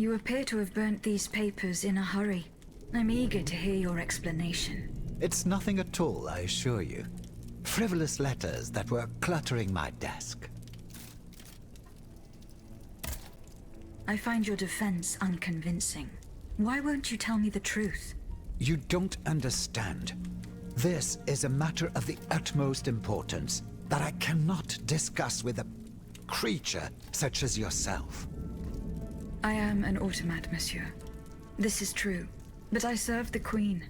You appear to have burnt these papers in a hurry. I'm eager to hear your explanation. It's nothing at all, I assure you. Frivolous letters that were cluttering my desk. I find your defense unconvincing. Why won't you tell me the truth? You don't understand. This is a matter of the utmost importance that I cannot discuss with a creature such as yourself. I am an automat, monsieur. This is true, but I serve the Queen.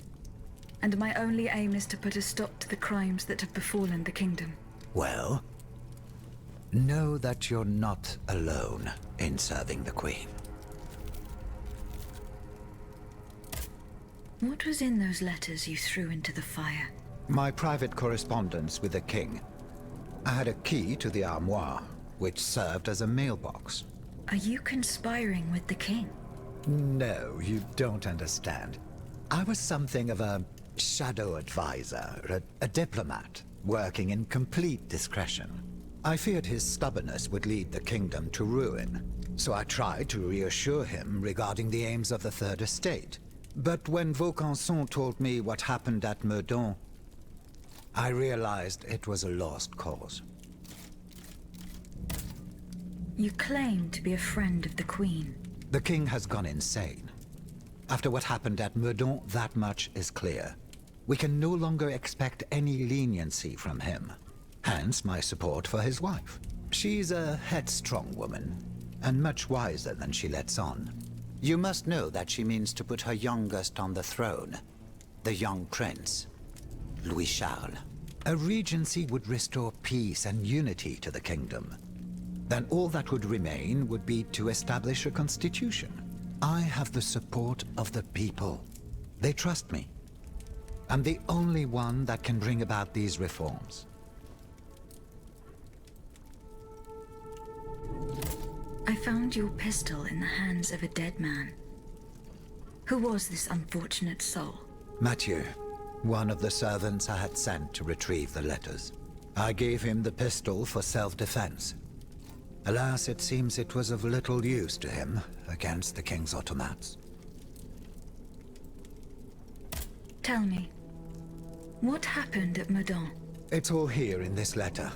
And my only aim is to put a stop to the crimes that have befallen the kingdom. Well, know that you're not alone in serving the Queen. What was in those letters you threw into the fire? My private correspondence with the King. I had a key to the armoire, which served as a mailbox. Are you conspiring with the King? No, you don't understand. I was something of a shadow advisor, a diplomat, working in complete discretion. I feared his stubbornness would lead the kingdom to ruin, so I tried to reassure him regarding the aims of the Third Estate. But when Vaucanson told me what happened at Meudon, I realized it was a lost cause. You claim to be a friend of the Queen. The King has gone insane. After what happened at Meudon, that much is clear. We can no longer expect any leniency from him. Hence my support for his wife. She's a headstrong woman, and much wiser than she lets on. You must know that she means to put her youngest on the throne, the young prince, Louis Charles. A regency would restore peace and unity to the kingdom. Then all that would remain would be to establish a constitution. I have the support of the people. They trust me. I'm the only one that can bring about these reforms. I found your pistol in the hands of a dead man. Who was this unfortunate soul? Mathieu, one of the servants I had sent to retrieve the letters. I gave him the pistol for self-defense. Alas, it seems it was of little use to him against the King's automats. Tell me, what happened at Meudon? It's all here in this letter,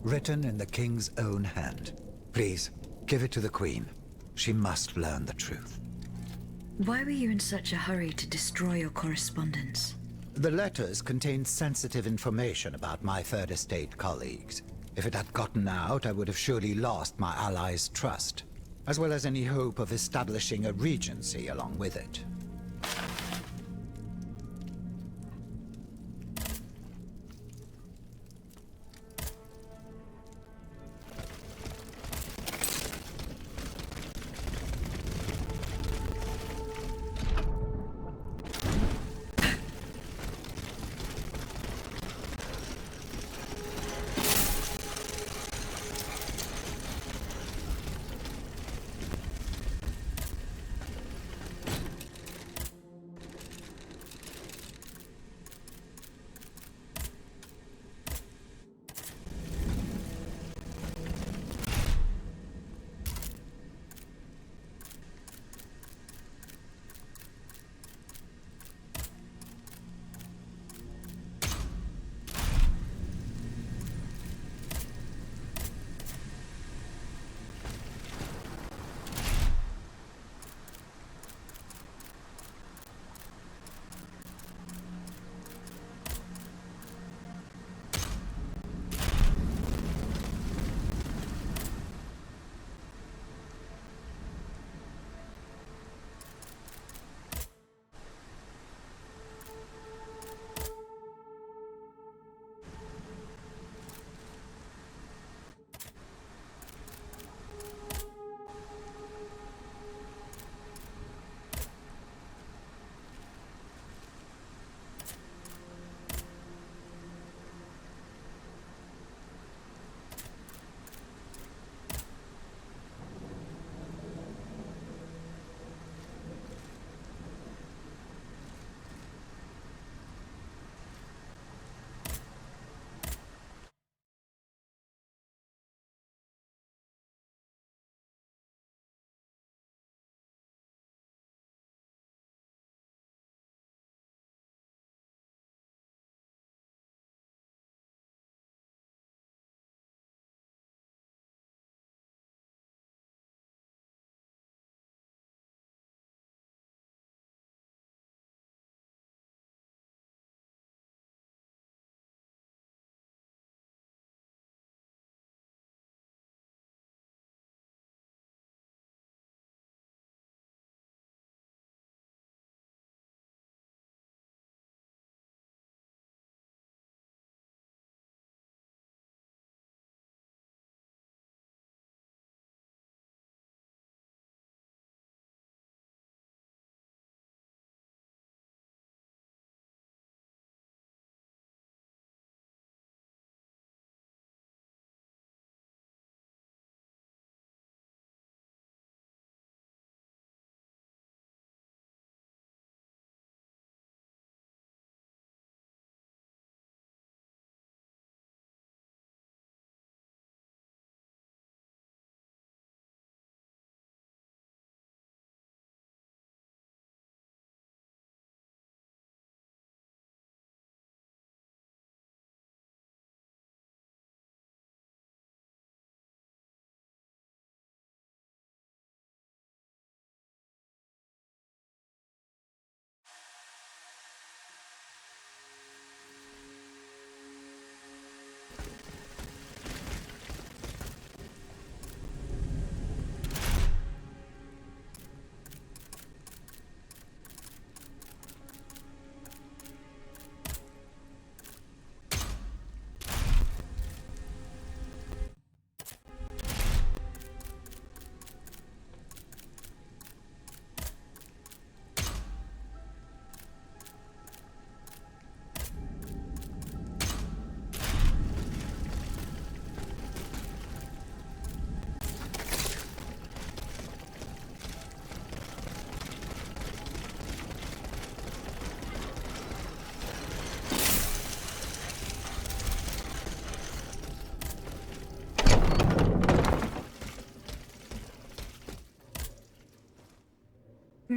written in the King's own hand. Please, give it to the Queen. She must learn the truth. Why were you in such a hurry to destroy your correspondence? The letters contained sensitive information about my Third Estate colleagues. If it had gotten out, I would have surely lost my allies' trust, as well as any hope of establishing a regency along with it.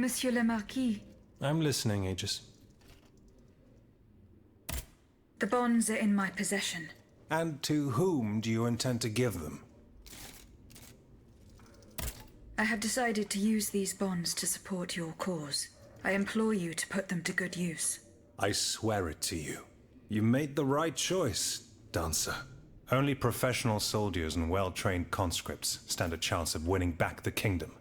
Monsieur le Marquis. I'm listening, Aegis. The bonds are in my possession. And to whom do you intend to give them? I have decided to use these bonds to support your cause. I implore you to put them to good use. I swear it to you. You made the right choice, Dancer. Only professional soldiers and well-trained conscripts stand a chance of winning back the kingdom.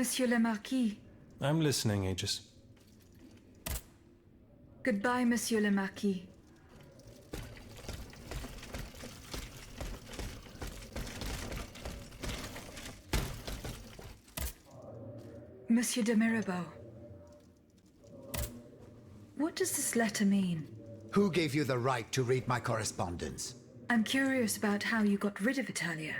Monsieur le Marquis. I'm listening, Aegis. Goodbye, Monsieur le Marquis. Monsieur de Mirabeau. What does this letter mean? Who gave you the right to read my correspondence? I'm curious about how you got rid of Italia.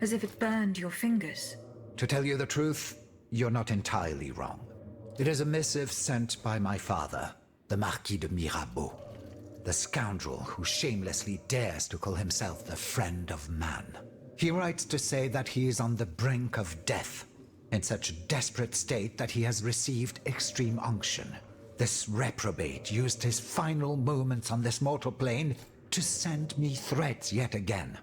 As if it burned your fingers. To tell you the truth, you're not entirely wrong. It is a missive sent by my father, the Marquis de Mirabeau, the scoundrel who shamelessly dares to call himself the friend of man. He writes to say that he is on the brink of death, in such a desperate state that he has received extreme unction. This reprobate used his final moments on this mortal plane to send me threats yet again.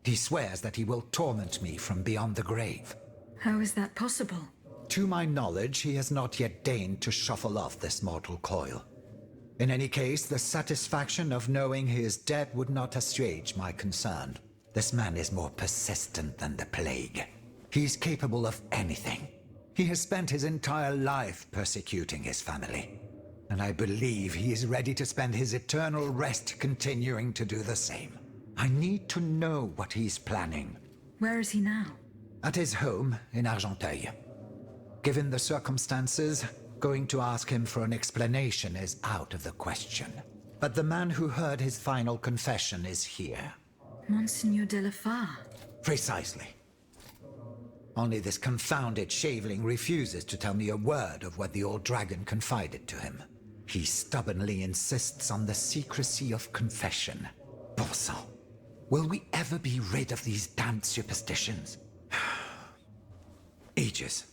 He swears that he will torment me from beyond the grave. How is that possible? To my knowledge, he has not yet deigned to shuffle off this mortal coil. In any case, the satisfaction of knowing he is dead would not assuage my concern. This man is more persistent than the plague. He's capable of anything. He has spent his entire life persecuting his family, and I believe he is ready to spend his eternal rest continuing to do the same. I need to know what he's planning. Where is he now? At his home in Argenteuil. Given the circumstances, going to ask him for an explanation is out of the question. But the man who heard his final confession is here. Monseigneur de la Fare. Precisely. Only this confounded shaveling refuses to tell me a word of what the old dragon confided to him. He stubbornly insists on the secrecy of confession. Bon sang. Will we ever be rid of these damned superstitions? Aegis,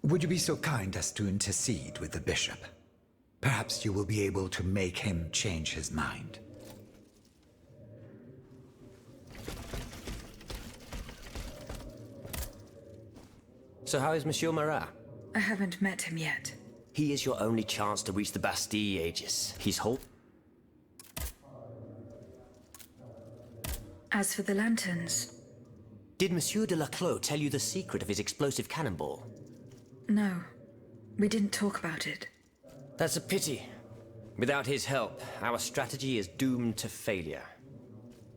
would you be so kind as to intercede with the bishop? Perhaps you will be able to make him change his mind. So how is Monsieur Marat? I haven't met him yet. He is your only chance to reach the Bastille, Aegis. He's As for the lanterns... Did Monsieur de Laclos tell you the secret of his explosive cannonball? No. We didn't talk about it. That's a pity. Without his help, our strategy is doomed to failure.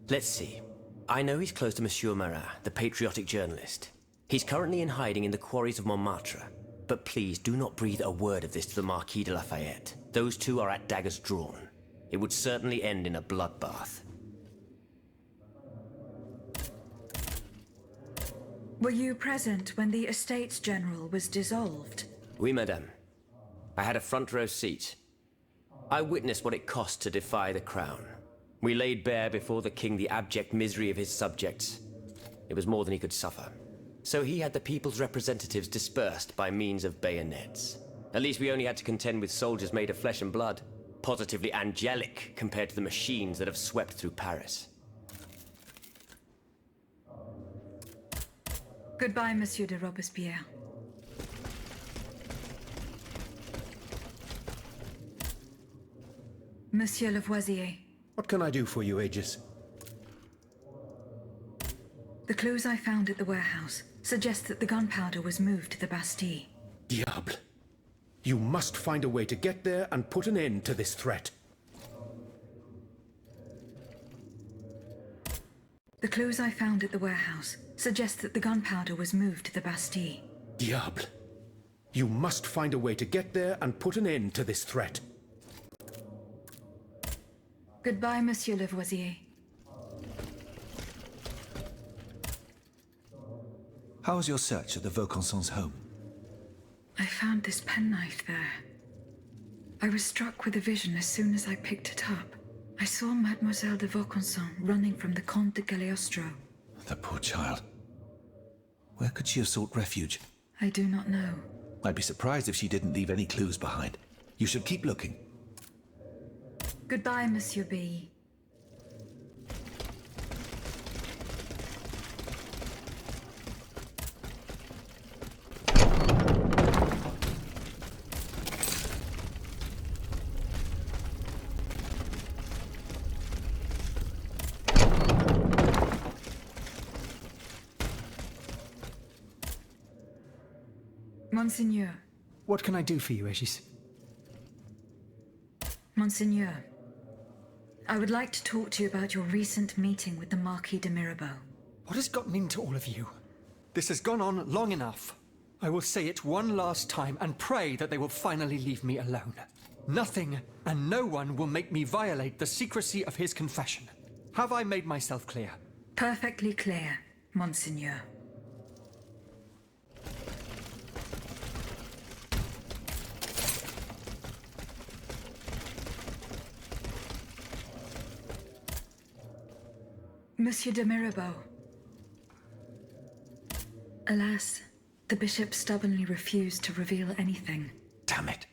Let's see. I know he's close to Monsieur Marat, the patriotic journalist. He's currently in hiding in the quarries of Montmartre. But please do not breathe a word of this to the Marquis de Lafayette. Those two are at daggers drawn. It would certainly end in a bloodbath. Were you present when the Estates General was dissolved? Oui, madame. I had a front row seat. I witnessed what it cost to defy the crown. We laid bare before the king the abject misery of his subjects. It was more than he could suffer. So he had the people's representatives dispersed by means of bayonets. At least we only had to contend with soldiers made of flesh and blood. Positively angelic compared to the machines that have swept through Paris. Goodbye, Monsieur de Robespierre. Monsieur Lavoisier. What can I do for you, Aegis? The clues I found at the warehouse suggest that the gunpowder was moved to the Bastille. Diable. You must find a way to get there and put an end to this threat. The clues I found at the warehouse suggest that the gunpowder was moved to the Bastille. Diable. You must find a way to get there and put an end to this threat. Goodbye, Monsieur Lavoisier. How was your search of the Vaucansons' home? I found this penknife there. I was struck with a vision as soon as I picked it up. I saw Mademoiselle de Vaucanson running from the Comte de Cagliostro. The poor child. Where could she have sought refuge? I do not know. I'd be surprised if she didn't leave any clues behind. You should keep looking. Goodbye, Monsieur B. Monseigneur. What can I do for you, Aegis? Monseigneur, I would like to talk to you about your recent meeting with the Marquis de Mirabeau. What has gotten into all of you? This has gone on long enough. I will say it one last time and pray that they will finally leave me alone. Nothing and no one will make me violate the secrecy of his confession. Have I made myself clear? Perfectly clear, Monseigneur. Monsieur de Mirabeau. Alas, the bishop stubbornly refused to reveal anything. Damn it.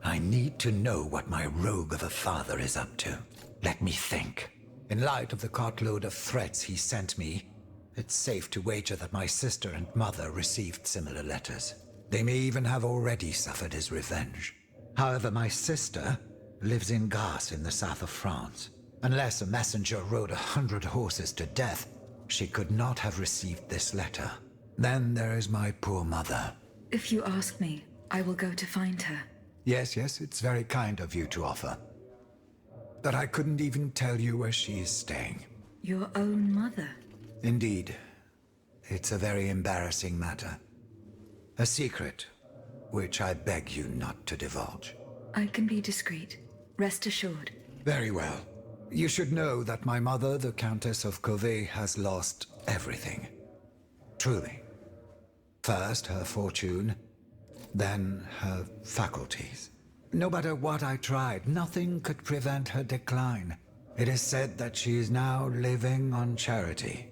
I need to know what my rogue of a father is up to. Let me think. In light of the cartload of threats he sent me, it's safe to wager that my sister and mother received similar letters. They may even have already suffered his revenge. However, my sister lives in Grasse in the south of France. Unless a messenger rode 100 horses to death, she could not have received this letter. Then there is my poor mother. If you ask me, I will go to find her. Yes, it's very kind of you to offer. But I couldn't even tell you where she is staying. Your own mother? Indeed. It's a very embarrassing matter. A secret, which I beg you not to divulge. I can be discreet. Rest assured. Very well. You should know that my mother, the Countess of Covey, has lost everything. Truly. First her fortune, then her faculties. No matter what I tried, nothing could prevent her decline. It is said that she is now living on charity,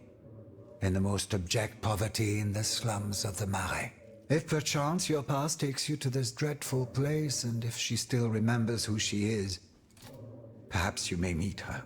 in the most abject poverty in the slums of the Marais. If perchance your past takes you to this dreadful place, and if she still remembers who she is, perhaps you may meet her.